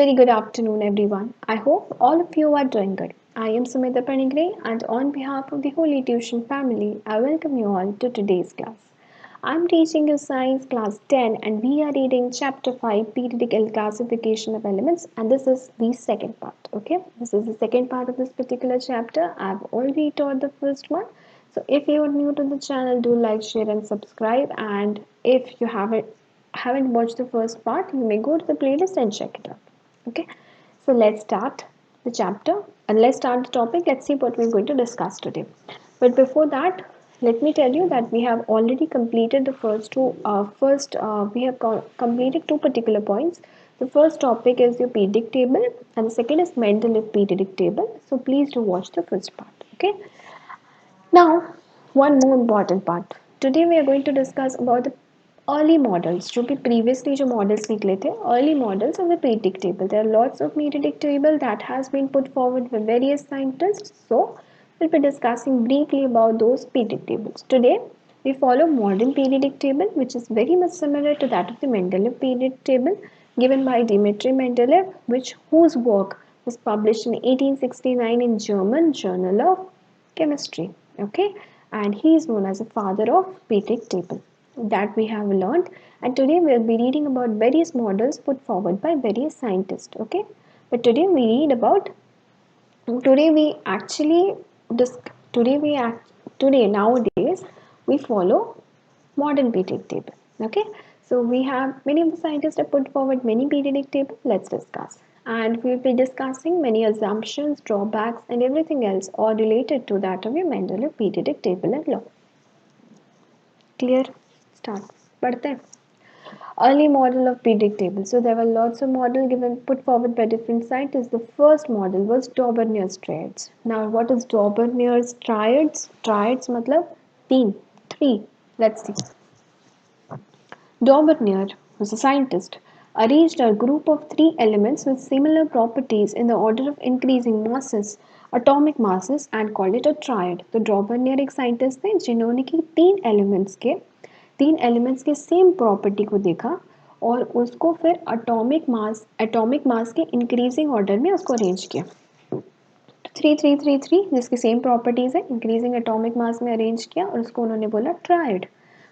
Very good afternoon, everyone. I hope all of you are doing good. I am Sumita Panigre, and on behalf of the Holy Tuition family, I welcome you all to today's class. I'm teaching you Science Class 10, and we are reading Chapter 5 Periodic Classification of Elements, and this is the second part. Okay, this is the second part of this particular chapter. I've already taught the first one. So if you are new to the channel, do like, share, and subscribe. And if you haven't watched the first part, you may go to the playlist and check it out. Okay, so let's start the chapter and let's start the topic. Let's see what we're going to discuss today. But before that, let me tell you that we have already completed the first two. We have completed two particular points. The first topic is your periodic table, and the second is Mendeleev periodic table. So please do watch the first part. Okay. Now, one more important part. Today we are going to discuss about the early models जो भी previously जो models निकले थे early models of the periodic table. There are lots of periodic table that has been put forward by various scientists. So we'll be discussing briefly about those periodic tables. Today we follow modern periodic table which is very much similar to that of the Mendeleev periodic table given by Dmitry Mendeleev, whose work was published in 1869 in German Journal of Chemistry. Okay, and he is known as the father of periodic table that we have learned, and today we will be reading about various models put forward by various scientists. Okay, but today we actually today we act today nowadays we follow modern periodic table. Okay, so we have many of the scientists have put forward many periodic table. Let's discuss, and we'll be discussing many assumptions, drawbacks, and everything else all related to that of your Mendeleev periodic table and law. Clear? Start. पढ़ते हैं. Early model of periodic table. So there were lots of model given put forward by different scientists. The first model was Dauberniers triads. Now what is Dauberniers triads? Triads मतलब तीन, three. Let's see. Daubernier was a scientist, arranged a group of three elements with similar properties in the order of increasing masses, atomic masses, and called it a triad. तो Daubernier एक scientist थे जिन्होंने की तीन elements के same property को देखा और उसको फिर एटॉमिक मास के इंक्रीजिंग ऑर्डर में उसको अरेंज किया. 3 3 3 3 जिसकी सेम प्रॉपर्टीज है इंक्रीजिंग एटॉमिक मास में अरेंज किया और उसको उन्होंने बोला tried.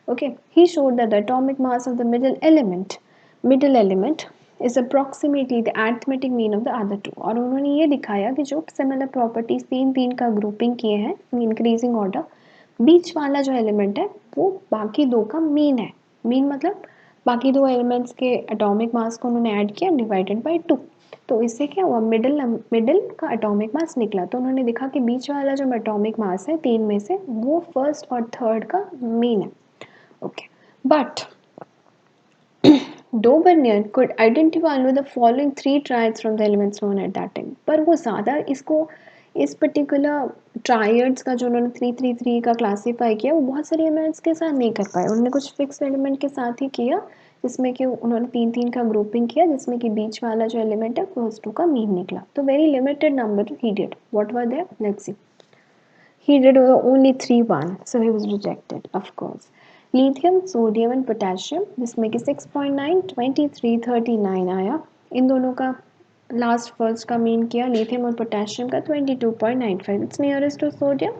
Okay, he showed that the atomic mass of the middle element is approximately the arithmetic mean of the other two. और उन्होंने ये दिखाया कि जो similar properties तीन तीन का grouping किए हैं increasing order, बीच वाला जो element है वो बाकी दो का mean है. mean मतलब बाकी दो elements के atomic mass को उन्होंने add किया divided by 2. तो इससे क्या हुआ मिडिल का एटॉमिक मास निकला. तो उन्होंने देखा कि बीच वाला जो एटॉमिक मास है तीन में से वो फर्स्ट और थर्ड का मीन है. Okay, but Daubernier could identify only the following three triads from the elements known at that time. पर वो ज़्यादा इसको इस पर्टिकुलर ट्रायड्स का जो उन्होंने 3 3 3 का क्लासीफाई किया वो बहुत सारे एलिमेंट्स के साथ नहीं कर पाए. उन्होंने कुछ फिक्स एलिमेंट के साथ ही किया जिसमें कि उन्होंने तीन तीन का ग्रुपिंग किया जिसमें कि बीच वाला जो एलिमेंट है फर्स्ट टू का मीन निकला. तो वेरी लिमिटेड नंबर ही did. What were there? Let's see. He did only 3 1, so he was rejected, of course. Lithium, sodium and potassium जिसमें कि 6.9, 23, 39 आया. इन दोनों का लास्ट फर्स्ट का मीन किया लिथियम और पोटेशियम का 22.95. It's nearest to sodium.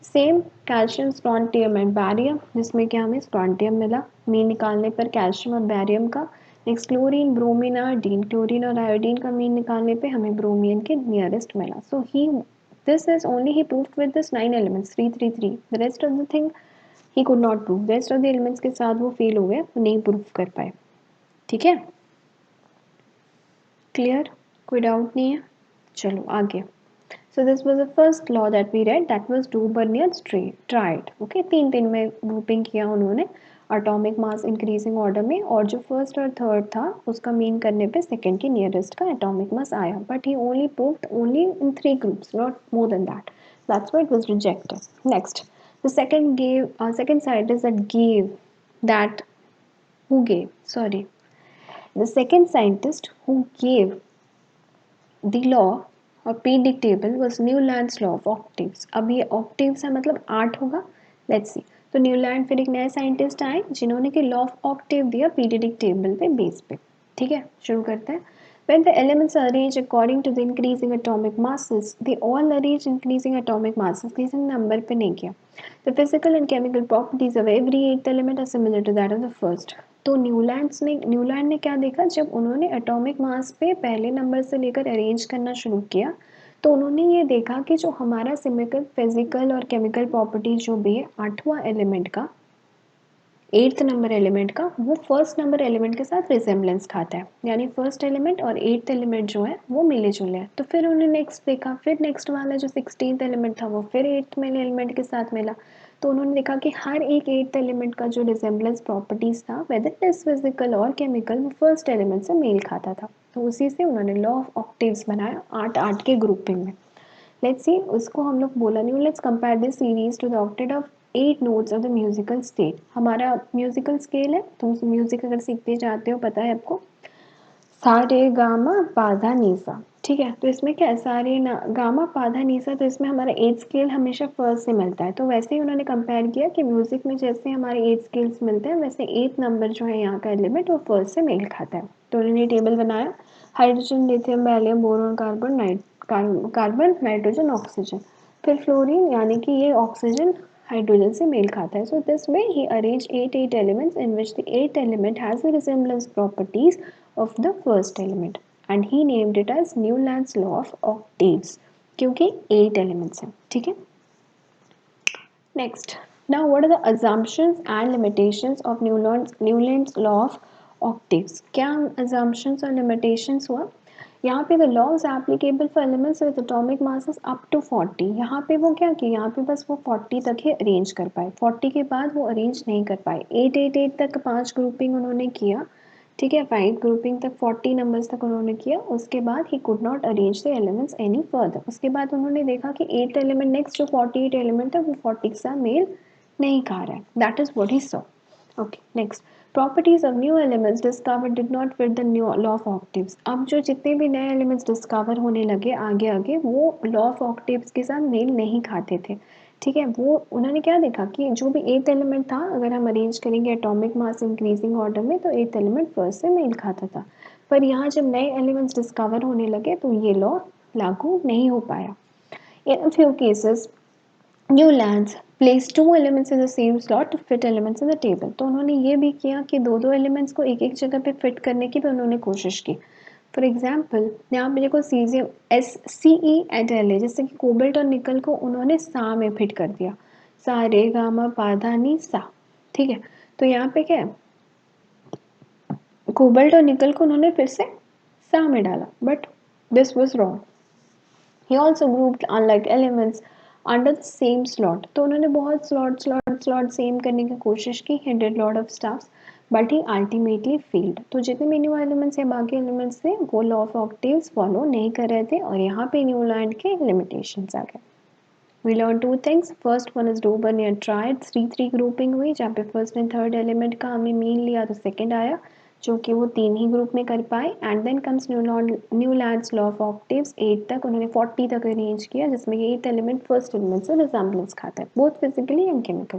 Same calcium, strontium and barium जिसमें कि हमें स्ट्रॉन्टियम मिला मीन निकालने पर कैल्शियम और बैरियम का. Next chlorine, bromine, iodine. Chlorine और आयोडीन का मीन निकालने पे हमें ब्रोमीन के नियरेस्ट मिला. सो ही this is only he proved with this 9 elements 3 3 3. The rest of the thing he could not prove. The rest of the elements के साथ वो फेल हो गए, वो नहीं प्रूव कर पाए. ठीक है, क्लियर? कोई डाउट नहीं है? चलो आगे. So this was the first law that we read, that was Daubernier triad. Okay, तीन तीन में ग्रुपिंग किया उन्होंने एटॉमिक मास इंक्रीजिंग ऑर्डर में और जो फर्स्ट और थर्ड था उसका मीन करने पे सेकंड के नियरेस्ट का एटॉमिक मास आया. But he only proved only in 3 groups, not more than that. That's why it was rejected. Next, the second scientist that gave that who gave sorry the second scientist who gave the law और periodic table was Newland's law of octaves. अब ये octaves है मतलब 8 होगा. Let's see. तो Newland फिर एक नए साइंटिस्ट आए जिन्होंने कि लॉ ऑफ ऑक्टेव दिया पीरियडिक टेबल पे बेस पे. ठीक है, शुरू करते हैं. When the elements are arranged according to the increasing atomic masses, they all arrange increasing atomic masses. किसी ने नंबर पे नहीं किया. The physical and chemical properties of every eighth element are similar to that of the first. तो Newland ने क्या देखा, जब उन्होंने एटॉमिक मास पे पहले नंबर से लेकर अरेंज करना शुरू किया तो उन्होंने ये देखा कि जो हमारा सिमिकल फिजिकल और केमिकल प्रॉपर्टीज जो भी है आठवां एलिमेंट का, एट्थ नंबर एलिमेंट का, वो फर्स्ट नंबर एलिमेंट के साथ रिजेम्बलेंस खाता है, यानी फर्स्ट एलिमेंट और एट्थ एलिमेंट जो है वो मिले जुले हैं. तो फिर उन्होंने नेक्स्ट देखा, फिर नेक्स्ट वाला जो 16th एलिमेंट था वो फिर एट्थ में एलिमेंट के साथ मिला. तो उन्होंने देखा कि हर एक एट्थ एलिमेंट का जो रिजेम्बलेंस प्रॉपर्टीज था, वेदर इट इज फिजिकल और केमिकल, वो फर्स्ट एलिमेंट से मेल खाता था. तो उसी से उन्होंने लॉ ऑफ ऑक्टेव्स बनाया, आठ आठ के ग्रुपिंग में. लेट्स सी, उसको हम लोग बोला नहीं, let's compare this series to the octet of 8 notes of the musical scale. हमारा म्यूजिकल स्केल है, तुम म्यूजिक अगर सीखते जाते हो पता है आपको, सा रे गामा पाधा नीसा. ठीक है, तो इसमें क्या है, सा रे गामा पाधा नीसा, तो इसमें हमारा एट स्केल हमेशा फर्स्ट से मिलता है. तो वैसे ही उन्होंने कंपेयर किया कि म्यूजिक में जैसे हमारे एट स्केल्स मिलते हैं वैसे एट नंबर जो है यहाँ का एलिमेंट वो फर्स्ट से मेल खाता है. तो उन्होंने टेबल बनाया, hydrogen lithium barium boron carbon nitrogen oxygen, फिर फ्लोरीन, यानी कि ये ऑक्सीजन हाइड्रोजन से मेल खाता है. So this way he arrange eight elements in which the eighth element has the resemblance properties of the first element and he named it as Newland's law of octaves क्योंकि 8 elements हैं. ठीक है. Next, now what are the assumptions and limitations of Newland's law of octaves? क्या assumptions और limitations हुआ? यहाँ पे the law is applicable for elements with atomic masses up to 40. यहाँ पे वो क्या किया, यहाँ पे बस वो 40 तक ही अरेंज कर पाए, 40 के बाद वो अरेंज नहीं कर पाए. 8 तक 5 ग्रुपिंग उन्होंने किया. ठीक है, 5 ग्रुपिंग तक 40 नंबर्स तक उन्होंने किया. उसके बाद he could not arrange the elements any further. उसके बाद उन्होंने देखा कि एट एलिमेंट नेक्स्ट जो 48 एलिमेंट है वो 40 के साथ मेल नहीं खा रहा है. That is what he saw. Okay, next, properties of new elements discovered did not fit the new law of octaves. अब जो जितने भी नए एलिमेंट्स डिस्कवर होने लगे आगे आगे वो लॉ ऑफ ऑक्टेव्स के साथ मेल नहीं खाते थे. ठीक है, वो उन्होंने क्या देखा कि जो भी एथ एलिमेंट था अगर हम अरेंज करेंगे एटॉमिक मास इंक्रीजिंग ऑर्डर में तो एथ एलिमेंट फर्स्ट से मेल खाता था. पर यहाँ जब नए एलिमेंट्स डिस्कवर होने लगे तो ये लॉ लागू नहीं हो पाया. In few cases Newlands place two elements in the same slot to fit elements in the table. तो उन्होंने ये भी किया कि दो दो एलिमेंट्स को एक एक जगह पे फिट करने की भी उन्होंने कोशिश की. फॉर एग्जाम्पल यहाँ पे देखो सीजियम SCE एट एल है, जैसे कि कोबल्ट और निकल को उन्होंने सा में फिट कर दिया, सा रे गामा पाधा नी सा. ठीक है, तो यहाँ पे क्या है, कोबल्ट और निकल को उन्होंने फिर से सा में डाला, but this was wrong. He also grouped unlike elements under the same slot. तो उन्होंने बहुत slot सेम करने की कोशिश की. He did lot of stuffs but he ultimately failed. तो जितने भी न्यू एलिमेंट्स हैं बाकी एलिमेंट्स थे वो लॉ ऑफ ऑक्टेव्स फॉलो नहीं कर रहे थे और यहाँ पे न्यूलैंड के लिमिटेशंस आ गए. We learn two things. First one is Dobernian triad 3-3 grouping हुई जहाँ पे फर्स्ट एंड थर्ड एलिमेंट का हमने मीन लिया तो सेकंड आया जो कि वो तीन ही ग्रुप में कर पाए. And then comes Newlands law of octaves 8 तक उन्होंने 40 तक अरेंज किया जिसमें ये 8th एलिमेंट फर्स्ट एलिमेंट से रिजेम्बलेंस खाता है both physically and chemical,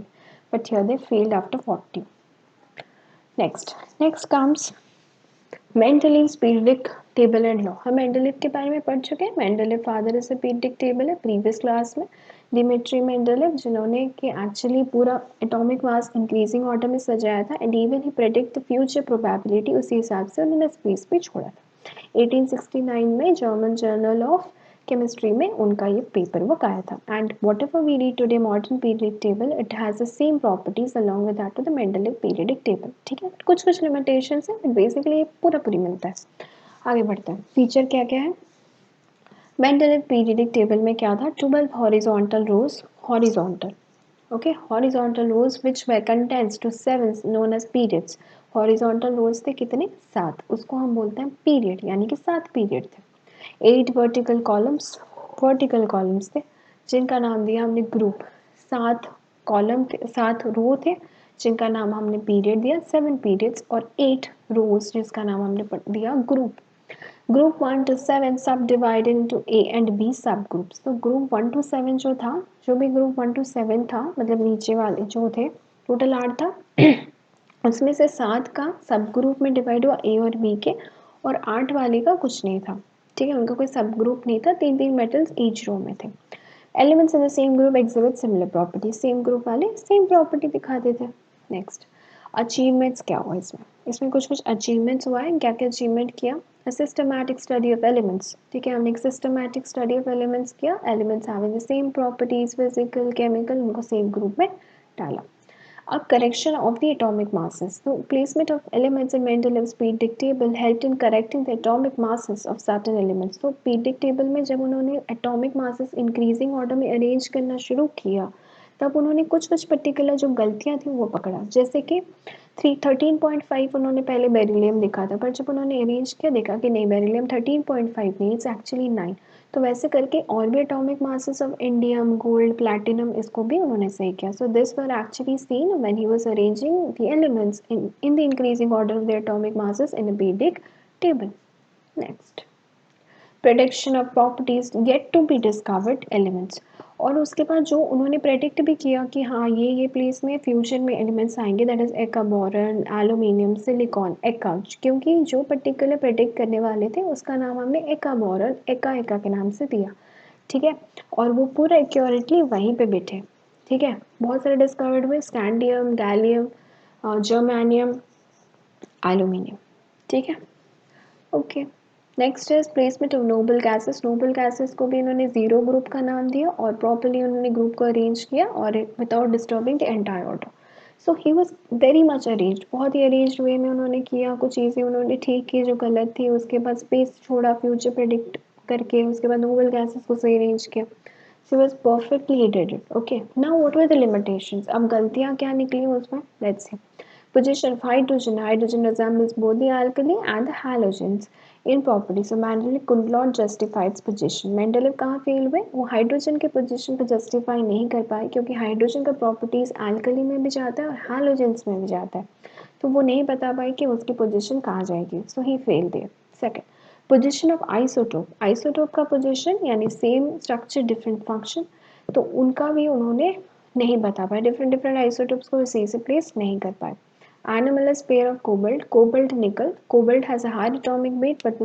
but here they failed after 40. Next comes Mendeleev's periodic table and law. हम मेंडलीव के बारे में पढ़ चुके हैं. Mendeleev father is a periodic table है प्रीवियस क्लास में. डिमिट्री मेंडलीव जिन्होंने कि एक्चुअली पूरा एटॉमिक मास इंक्रीजिंग ऑर्डर में सजाया था and even he predict the future probability, उसी हिसाब से उन्होंने स्पेस भी छोड़ा था. 1869 में जर्मन जर्नल ऑफ केमिस्ट्री में उनका ये पेपर वर्क आया था. And whatever we read today modern periodic table it has the same properties along with that of the Mendeleev periodic table. ठीक है, कुछ लिमिटेशंस है बट बेसिकली ये पूरा पूरी मिलता है. आगे बढ़ते हैं. फीचर क्या क्या है मेंडलीव पीरियडिक टेबल में? क्या था, 12 horizontal rows, horizontal, okay, horizontal rows which we contents to seven known as periods. Horizontal rows थे कितने, 7, उसको हम बोलते हैं पीरियड, यानी कि 7 पीरियड थे. 8 वर्टिकल कॉलम्स थे जिनका नाम दिया हमने ग्रुप. 7 कॉलम थे, 7 रो थे जिनका नाम हमने पीरियड दिया, 7 पीरियड्स, और 8 रोज जिसका नाम हमने दिया ग्रुप. ग्रुप 1 to 7 सब divided into A and B सब ग्रुप्स. तो ग्रुप 1 to 7 जो था, जो भी ग्रुप 1 to 7 था, मतलब नीचे वाले जो थे, टोटल 8 था. उसमें से 7 का सब ग्रुप में डिवाइड हुआ A और B के, और 8 वाले का कुछ नहीं था, ठीक है, उनका कोई सब ग्रुप नहीं था, 3-3 मेटल्स ईच रो में थे। Elements in the same group exhibit similar property, same group वाले सेम प्रॉपर्टी दिखाते थे। नेक्स्ट, अचीवमेंट्स क्या हुआ इसमें, इसमें कुछ कुछ अचीवमेंट्स हुआ है। क्या क्या अचीवमेंट किया, a systematic study of elements, ठीक है, हमने एक सिस्टमैटिक स्टडी ऑफ एलिमेंट्स किया, elements having the same properties physical chemical, उनको सेम ग्रुप में डाला। अब correction of the atomic masses, तो placement of elements in Mendeleev's periodic table helped in correcting the atomic masses of certain elements. तो periodic table में जब उन्होंने atomic masses increasing order में अरेंज करना शुरू किया, तब उन्होंने कुछ कुछ पर्टिकुलर जो गलतियां थी वो पकड़ा, जैसे कि 13.5 उन्होंने पहले बेरिलियम लिखा था, पर जब उन्होंने अरेंज किया देखा कि नहीं, बेरिलियम 13.5 नहीं, इट्स एक्चुअली 9। तो वैसे करके और भी atomic masses of indium gold platinum, इसको भी उन्होंने सही किया। So this were actually seen when he was arranging the elements in the increasing order of the atomic masses in a periodic table. Next, prediction of properties yet to be discovered elements, और उसके बाद जो उन्होंने predict भी किया कि हाँ ये प्लेस में फ्यूचर में एलिमेंट्स आएंगे, दैट इज एका बोरन एल्यूमिनियम सिलिकॉन एका, क्योंकि जो पर्टिकुलर प्रेडिक्ट करने वाले थे उसका नाम हमने एका बोरन एका एका के नाम से दिया, ठीक है, और वो पूरा एक्यूरेटली वहीं पे बैठे, ठीक है। बहुत सारे डिस्कवर्ड हुए, स्कैंडियम गैलियम जर्मेनियम एल्यूमिनियम, ठीक है, okay. Next is placement of noble gases, noble gases को भी इन्होंने जीरो ग्रुप का नाम दिया और प्रॉपर्ली उन्होंने ग्रुप को अरेंज किया और without disturbing the entire order. So he was very much arranged, बहुत ही अरेंज्ड वे में उन्होंने किया, कुछ चीज़ें उन्होंने ठीक की जो गलत थी, उसके बाद स्पेस छोड़ा फ्यूचर प्रिडिक्ट करके, उसके बाद नोबल गैसेस को सही अरेंज किया। She was perfectly he did it. Okay. Now what were the limitations? अब गलतियाँ क्या निकली उसमें? Let's see. Position of hydrogen. Hydrogen resembles both the alkali and the halogens in property. So Mendeleev could not justify its position. Mendeleev कहाँ fail हुए? वो hydrogen के position को जस्टिफाई नहीं कर पाए, क्योंकि हाइड्रोजन का प्रॉपर्टीज अल्कली में भी जाता है और हैलोजेंस में भी जाता है, तो वो नहीं बता पाए कि उसकी पोजीशन कहाँ जाएगी। So he fail there. Second, position of isotope, isotope का पोजीशन यानी सेम स्ट्रक्चर डिफरेंट फंक्शन, तो उनका भी उन्होंने नहीं बता पाए, डिफरेंट डिफरेंट आइसोटोप्स को सही से प्लेस नहीं कर पाए। Anomalous pair of cobalt, cobalt nickel. Cobalt has a high atomic weight but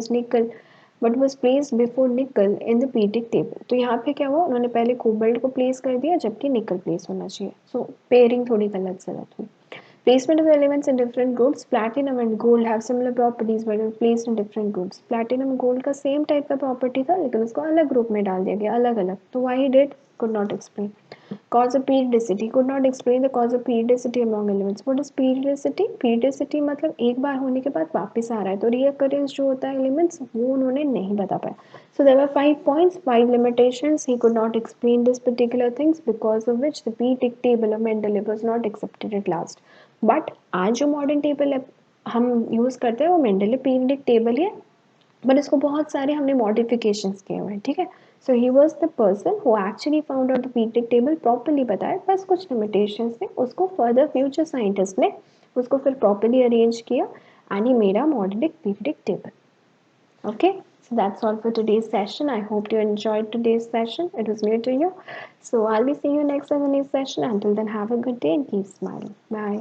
was placed before nickel in the periodic table. तो यहाँ पे क्या हुआ, उन्होंने पहले कोबल्ट को प्लेस कर दिया जबकि निकल प्लेस होना चाहिए। सो पेयरिंग थोड़ी गलत हुई। Placement of elements in different groups. Platinum and gold have similar properties but were placed in different groups. Platinum gold का same type का property था लेकिन उसको अलग group में डाल दिया गया, अलग अलग। तो why he did, could not explain. Cause of periodicity, could not explain the cause of periodicity among elements. What is periodicity? Periodicity मतलब एक बार होने के बाद वापस आ रहा है, तो reoccurrence जो होता है elements वो उन्होंने नहीं बता पाया. So there were 5 points, 5 limitations. He could not explain this particular things because of which the periodic table of Mendeleev was not accepted at last. But आज जो modern table हम use करते हैं वो Mendeleev periodic table ही है, but इसको बहुत सारे हमने मॉडिफिकेशंस किए हुए हैं, ठीक है। So he was the person who actually found out the periodic table, properly बताया, बस कुछ लिमिटेशंस थे, उसको फर्दर फ्यूचर साइंटिस्ट ने उसको फिर प्रॉपर्ली अरेंज किया and he made a modern periodic table. Okay, so that's all for today's session. I hope you enjoyed today's session. It was new to you. So I'll be seeing you next in the next session. Until then, have a good day and keep smiling. Bye.